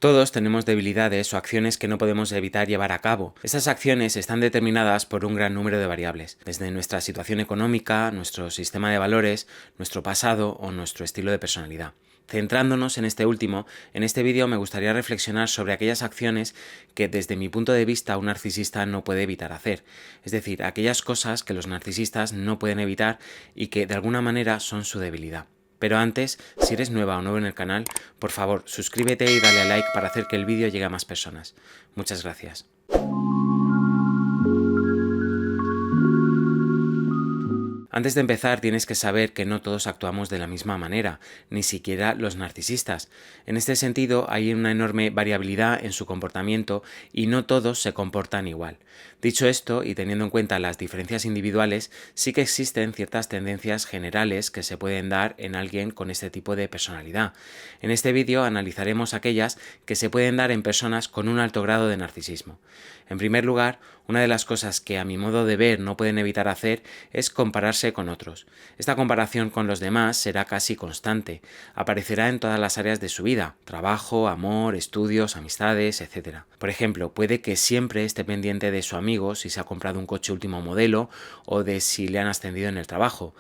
Todos tenemos debilidades o acciones que no podemos evitar llevar a cabo. Estas acciones están determinadas por un gran número de variables, desde nuestra situación económica, nuestro sistema de valores, nuestro pasado o nuestro estilo de personalidad. Centrándonos en este último, en este vídeo me gustaría reflexionar sobre aquellas acciones que desde mi punto de vista un narcisista no puede evitar hacer, es decir, aquellas cosas que los narcisistas no pueden evitar y que de alguna manera son su debilidad. Pero antes, si eres nueva o nuevo en el canal, por favor, suscríbete y dale a like para hacer que el vídeo llegue a más personas. Muchas gracias. Antes de empezar, tienes que saber que no todos actuamos de la misma manera, ni siquiera los narcisistas. En este sentido, hay una enorme variabilidad en su comportamiento y no todos se comportan igual. Dicho esto, y teniendo en cuenta las diferencias individuales, sí que existen ciertas tendencias generales que se pueden dar en alguien con este tipo de personalidad. En este vídeo analizaremos aquellas que se pueden dar en personas con un alto grado de narcisismo. En primer lugar, una de las cosas que a mi modo de ver no pueden evitar hacer es compararse con otros. Esta comparación con los demás será casi constante, aparecerá en todas las áreas de su vida: trabajo, amor, estudios, amistades, etc. Por ejemplo, puede que siempre esté pendiente de su amigo si se ha comprado un coche último modelo o de si le han ascendido en el trabajo.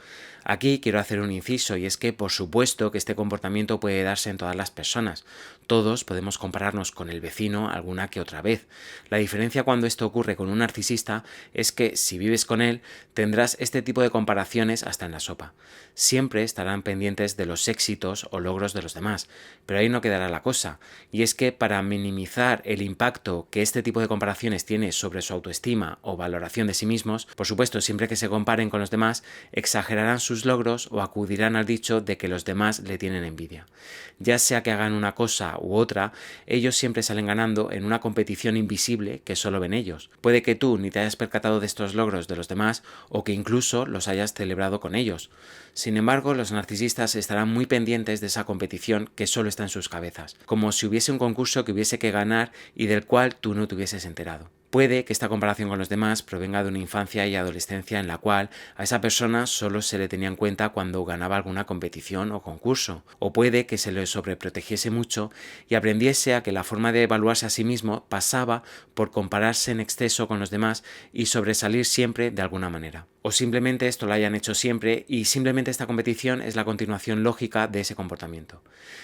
Aquí quiero hacer un inciso, y es que por supuesto que este comportamiento puede darse en todas las personas. Todos podemos compararnos con el vecino alguna que otra vez. La diferencia cuando esto ocurre con un narcisista es que si vives con él tendrás este tipo de comparaciones hasta en la sopa. Siempre estarán pendientes de los éxitos o logros de los demás, pero ahí no quedará la cosa, y es que para minimizar el impacto que este tipo de comparaciones tiene sobre su autoestima o valoración de sí mismos, por supuesto, siempre que se comparen con los demás, exagerarán sus logros o acudirán al dicho de que los demás le tienen envidia. Ya sea que hagan una cosa u otra, ellos siempre salen ganando en una competición invisible que solo ven ellos. Puede que tú ni te hayas percatado de estos logros de los demás o que incluso los hayas celebrado con ellos. Sin embargo, los narcisistas estarán muy pendientes de esa competición que solo está en sus cabezas, como si hubiese un concurso que hubiese que ganar y del cual tú no te hubieses enterado. Puede que esta comparación con los demás provenga de una infancia y adolescencia en la cual a esa persona solo se le tenía en cuenta cuando ganaba alguna competición o concurso, o puede que se le sobreprotegiese mucho y aprendiese a que la forma de evaluarse a sí mismo pasaba por compararse en exceso con los demás y sobresalir siempre de alguna manera. O simplemente esto lo hayan hecho siempre y simplemente esta competición es la continuación lógica de ese comportamiento.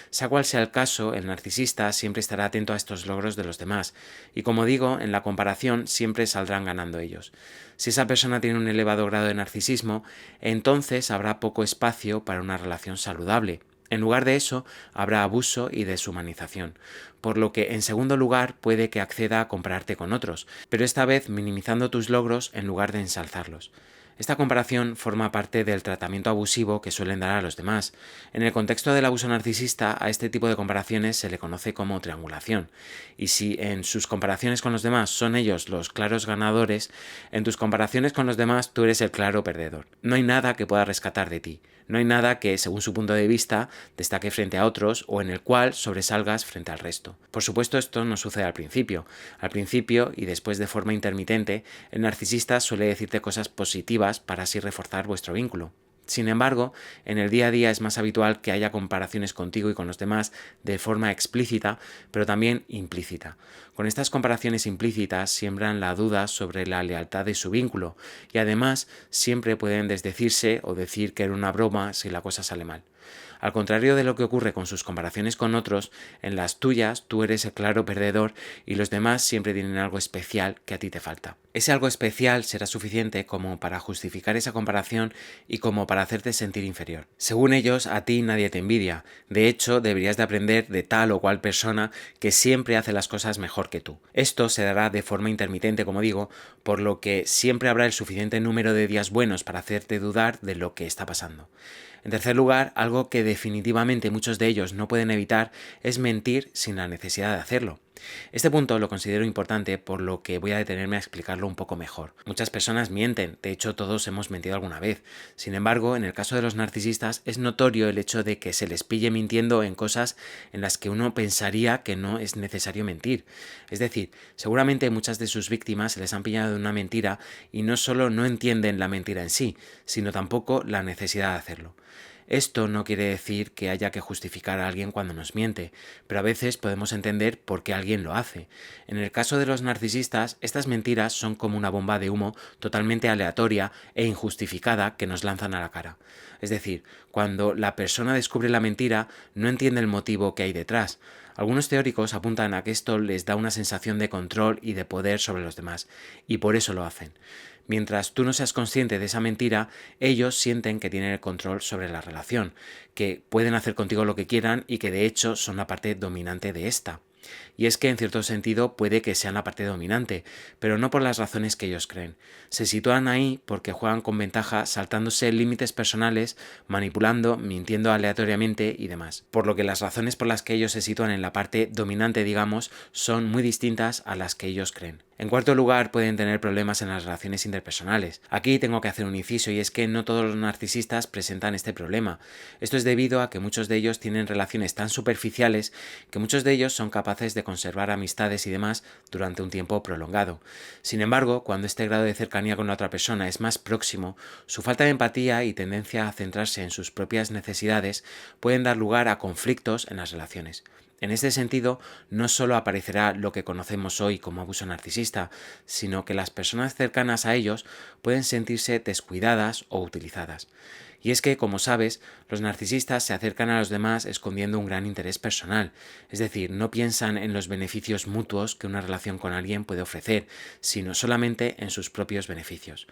Sea cual sea el caso, el narcisista siempre estará atento a estos logros de los demás y, como digo, en la comparación siempre saldrán ganando ellos. Si esa persona tiene un elevado grado de narcisismo, entonces habrá poco espacio para una relación saludable. En lugar de eso, habrá abuso y deshumanización, por lo que en segundo lugar puede que acceda a compararte con otros, pero esta vez minimizando tus logros en lugar de ensalzarlos. Esta comparación forma parte del tratamiento abusivo que suelen dar a los demás. En el contexto del abuso narcisista, a este tipo de comparaciones se le conoce como triangulación. Y si en sus comparaciones con los demás son ellos los claros ganadores, en tus comparaciones con los demás tú eres el claro perdedor. No hay nada que pueda rescatar de ti. No hay nada que, según su punto de vista, destaque frente a otros o en el cual sobresalgas frente al resto. Por supuesto, esto no sucede al principio. Al principio, y después de forma intermitente, el narcisista suele decirte cosas positivas para así reforzar vuestro vínculo. Sin embargo, en el día a día es más habitual que haya comparaciones contigo y con los demás de forma explícita, pero también implícita. Con estas comparaciones implícitas siembran la duda sobre la lealtad de su vínculo y además siempre pueden desdecirse o decir que era una broma si la cosa sale mal. Al contrario de lo que ocurre con sus comparaciones con otros, en las tuyas tú eres el claro perdedor y los demás siempre tienen algo especial que a ti te falta. Ese algo especial será suficiente como para justificar esa comparación y como para hacerte sentir inferior. Según ellos, a ti nadie te envidia. De hecho, deberías de aprender de tal o cual persona que siempre hace las cosas mejor que tú. Esto se dará de forma intermitente, como digo, por lo que siempre habrá el suficiente número de días buenos para hacerte dudar de lo que está pasando. En tercer lugar, algo que definitivamente muchos de ellos no pueden evitar es mentir sin la necesidad de hacerlo. Este punto lo considero importante, por lo que voy a detenerme a explicarlo un poco mejor. Muchas personas mienten, de hecho todos hemos mentido alguna vez. Sin embargo, en el caso de los narcisistas es notorio el hecho de que se les pille mintiendo en cosas en las que uno pensaría que no es necesario mentir. Es decir, seguramente muchas de sus víctimas se les han pillado de una mentira y no solo no entienden la mentira en sí, sino tampoco la necesidad de hacerlo. Esto no quiere decir que haya que justificar a alguien cuando nos miente, pero a veces podemos entender por qué alguien lo hace. En el caso de los narcisistas, estas mentiras son como una bomba de humo totalmente aleatoria e injustificada que nos lanzan a la cara. Es decir, cuando la persona descubre la mentira, no entiende el motivo que hay detrás. Algunos teóricos apuntan a que esto les da una sensación de control y de poder sobre los demás, y por eso lo hacen. Mientras tú no seas consciente de esa mentira, ellos sienten que tienen el control sobre la relación, que pueden hacer contigo lo que quieran y que de hecho son la parte dominante de esta. Y es que en cierto sentido puede que sean la parte dominante, pero no por las razones que ellos creen. Se sitúan ahí porque juegan con ventaja saltándose límites personales, manipulando, mintiendo aleatoriamente y demás. Por lo que las razones por las que ellos se sitúan en la parte dominante, digamos, son muy distintas a las que ellos creen. En cuarto lugar, pueden tener problemas en las relaciones interpersonales. Aquí tengo que hacer un inciso y es que no todos los narcisistas presentan este problema. Esto es debido a que muchos de ellos tienen relaciones tan superficiales que muchos de ellos son capaces de conservar amistades y demás durante un tiempo prolongado. Sin embargo, cuando este grado de cercanía con la otra persona es más próximo, su falta de empatía y tendencia a centrarse en sus propias necesidades pueden dar lugar a conflictos en las relaciones. En este sentido, no solo aparecerá lo que conocemos hoy como abuso narcisista, sino que las personas cercanas a ellos pueden sentirse descuidadas o utilizadas. Y es que, como sabes, los narcisistas se acercan a los demás escondiendo un gran interés personal, es decir, no piensan en los beneficios mutuos que una relación con alguien puede ofrecer, sino solamente en sus propios beneficios.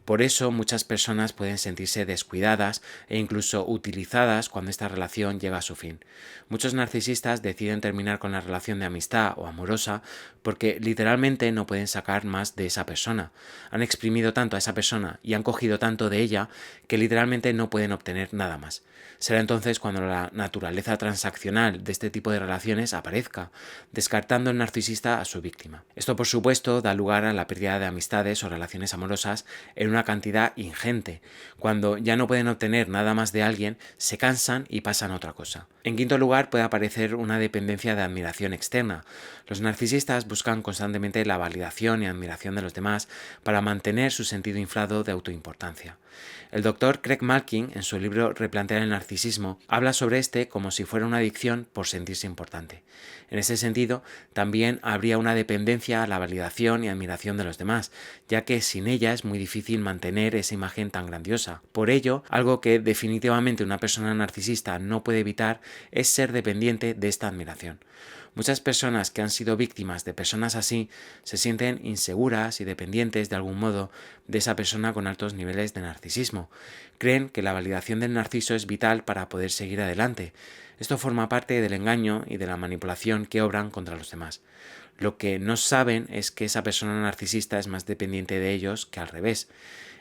Por eso muchas personas pueden sentirse descuidadas e incluso utilizadas cuando esta relación llega a su fin. Muchos narcisistas deciden terminar con la relación de amistad o amorosa porque literalmente no pueden sacar más de esa persona. Han exprimido tanto a esa persona y han cogido tanto de ella que literalmente no pueden obtener nada más. Será entonces cuando la naturaleza transaccional de este tipo de relaciones aparezca, descartando el narcisista a su víctima. Esto, por supuesto, da lugar a la pérdida de amistades o relaciones amorosas en una cantidad ingente. Cuando ya no pueden obtener nada más de alguien, se cansan y pasan a otra cosa. En quinto lugar, puede aparecer una dependencia de admiración externa. Los narcisistas buscan constantemente la validación y admiración de los demás para mantener su sentido inflado de autoimportancia. El doctor Craig Malkin, en su libro Replantear el narcisismo, habla sobre este como si fuera una adicción por sentirse importante. En ese sentido, también habría una dependencia a la validación y admiración de los demás, ya que sin ella es muy difícil mantener esa imagen tan grandiosa. Por ello, algo que definitivamente una persona narcisista no puede evitar es ser dependiente de esta admiración. Muchas personas que han sido víctimas de personas así se sienten inseguras y dependientes de algún modo de esa persona con altos niveles de narcisismo. Creen que la validación del narciso es vital para poder seguir adelante. Esto forma parte del engaño y de la manipulación que obran contra los demás. Lo que no saben es que esa persona narcisista es más dependiente de ellos que al revés.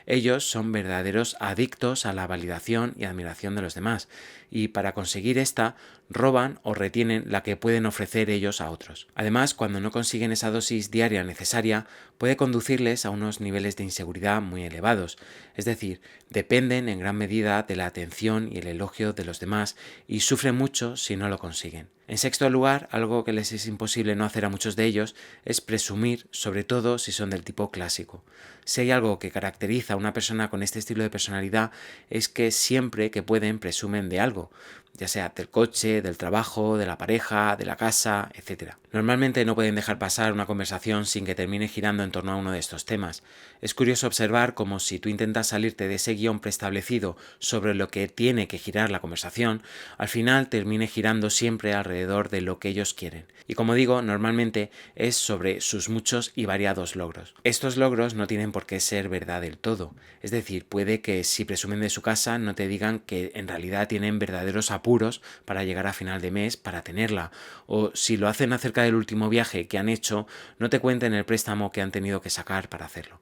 Ellos son verdaderos adictos a la validación y admiración de los demás, y para conseguir esta, roban o retienen la que pueden ofrecer ellos a otros. Además, cuando no consiguen esa dosis diaria necesaria, puede conducirles a unos niveles de inseguridad muy elevados, es decir, dependen en gran medida de la atención y el elogio de los demás y sufren mucho si no lo consiguen. En sexto lugar, algo que les es imposible no hacer a muchos de ellos es presumir, sobre todo si son del tipo clásico. Si hay algo que caracteriza a una persona con este estilo de personalidad es que siempre que pueden presumen de algo, ya sea del coche, del trabajo, de la pareja, de la casa, etc. Normalmente no pueden dejar pasar una conversación sin que termine girando en torno a uno de estos temas. Es curioso observar cómo si tú intentas salirte de ese guión preestablecido sobre lo que tiene que girar la conversación, al final termine girando siempre alrededor de lo que ellos quieren. Y como digo, normalmente es sobre sus muchos y variados logros. Estos logros no tienen por qué ser verdad del todo. Es decir, puede que si presumen de su casa no te digan que en realidad tienen verdaderos apuros para llegar a final de mes para tenerla, o si lo hacen acerca del último viaje que han hecho, no te cuenten el préstamo que han tenido que sacar para hacerlo.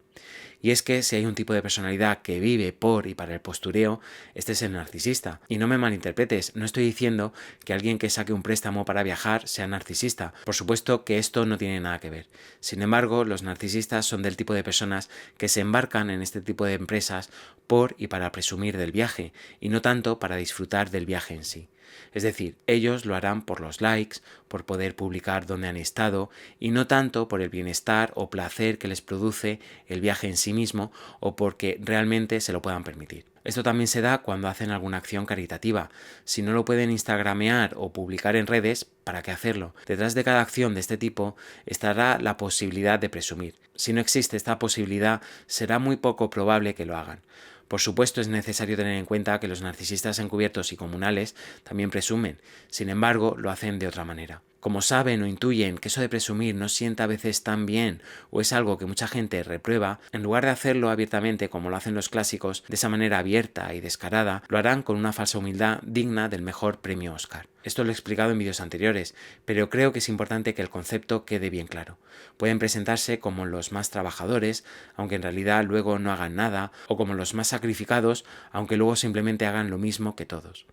Y es que si hay un tipo de personalidad que vive por y para el postureo, este es el narcisista. Y no me malinterpretes, no estoy diciendo que alguien que saque un préstamo para viajar sea narcisista. Por supuesto que esto no tiene nada que ver. Sin embargo, los narcisistas son del tipo de personas que se embarcan en este tipo de empresas por y para presumir del viaje, y no tanto para disfrutar del viaje en sí. Es decir, ellos lo harán por los likes, por poder publicar dónde han estado y no tanto por el bienestar o placer que les produce el viaje en sí mismo o porque realmente se lo puedan permitir. Esto también se da cuando hacen alguna acción caritativa. Si no lo pueden instagramear o publicar en redes, ¿para qué hacerlo? Detrás de cada acción de este tipo estará la posibilidad de presumir. Si no existe esta posibilidad, será muy poco probable que lo hagan. Por supuesto, es necesario tener en cuenta que los narcisistas encubiertos y comunales también presumen, sin embargo, lo hacen de otra manera. Como saben o intuyen que eso de presumir no sienta a veces tan bien o es algo que mucha gente reprueba, en lugar de hacerlo abiertamente como lo hacen los clásicos, de esa manera abierta y descarada, lo harán con una falsa humildad digna del mejor premio Oscar. Esto lo he explicado en vídeos anteriores, pero creo que es importante que el concepto quede bien claro. Pueden presentarse como los más trabajadores, aunque en realidad luego no hagan nada, o como los más sacrificados, aunque luego simplemente hagan lo mismo que todos.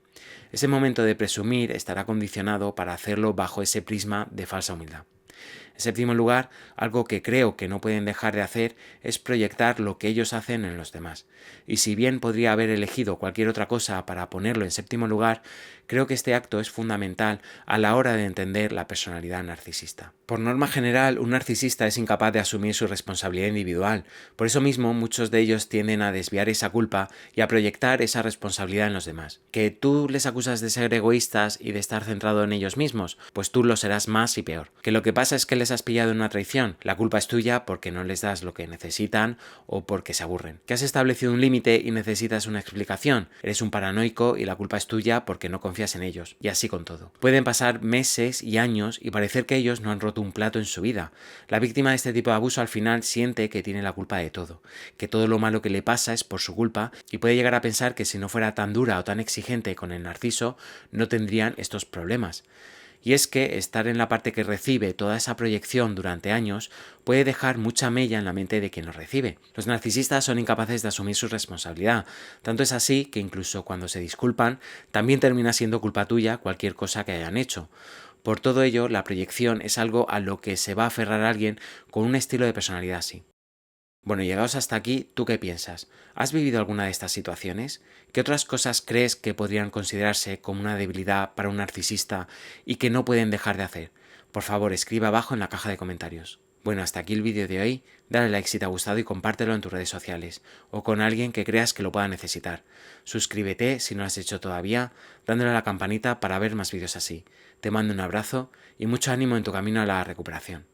Ese momento de presumir estará condicionado para hacerlo bajo ese prisma de falsa humildad. En séptimo lugar, algo que creo que no pueden dejar de hacer es proyectar lo que ellos hacen en los demás. Y si bien podría haber elegido cualquier otra cosa para ponerlo en séptimo lugar, creo que este acto es fundamental a la hora de entender la personalidad narcisista. Por norma general, un narcisista es incapaz de asumir su responsabilidad individual. Por eso mismo, muchos de ellos tienden a desviar esa culpa y a proyectar esa responsabilidad en los demás. ¿Que tú les acusas de ser egoístas y de estar centrado en ellos mismos? Pues tú lo serás más y peor. ¿Que lo que pasa es que les has pillado en una traición? La culpa es tuya porque no les das lo que necesitan o porque se aburren. ¿Que has establecido un límite y necesitas una explicación? Eres un paranoico y la culpa es tuya porque no confías en ellos. Y así con todo. Pueden pasar meses y años y parecer que ellos no han roto un plato en su vida. La víctima de este tipo de abuso al final siente que tiene la culpa de todo, que todo lo malo que le pasa es por su culpa y puede llegar a pensar que si no fuera tan dura o tan exigente con el narciso, no tendrían estos problemas. Y es que estar en la parte que recibe toda esa proyección durante años puede dejar mucha mella en la mente de quien lo recibe. Los narcisistas son incapaces de asumir su responsabilidad. Tanto es así que incluso cuando se disculpan, también termina siendo culpa tuya cualquier cosa que hayan hecho. Por todo ello, la proyección es algo a lo que se va a aferrar alguien con un estilo de personalidad así. Bueno, llegados hasta aquí, ¿tú qué piensas? ¿Has vivido alguna de estas situaciones? ¿Qué otras cosas crees que podrían considerarse como una debilidad para un narcisista y que no pueden dejar de hacer? Por favor, escribe abajo en la caja de comentarios. Bueno, hasta aquí el vídeo de hoy. Dale like si te ha gustado y compártelo en tus redes sociales o con alguien que creas que lo pueda necesitar. Suscríbete si no lo has hecho todavía, dándole a la campanita para ver más vídeos así. Te mando un abrazo y mucho ánimo en tu camino a la recuperación.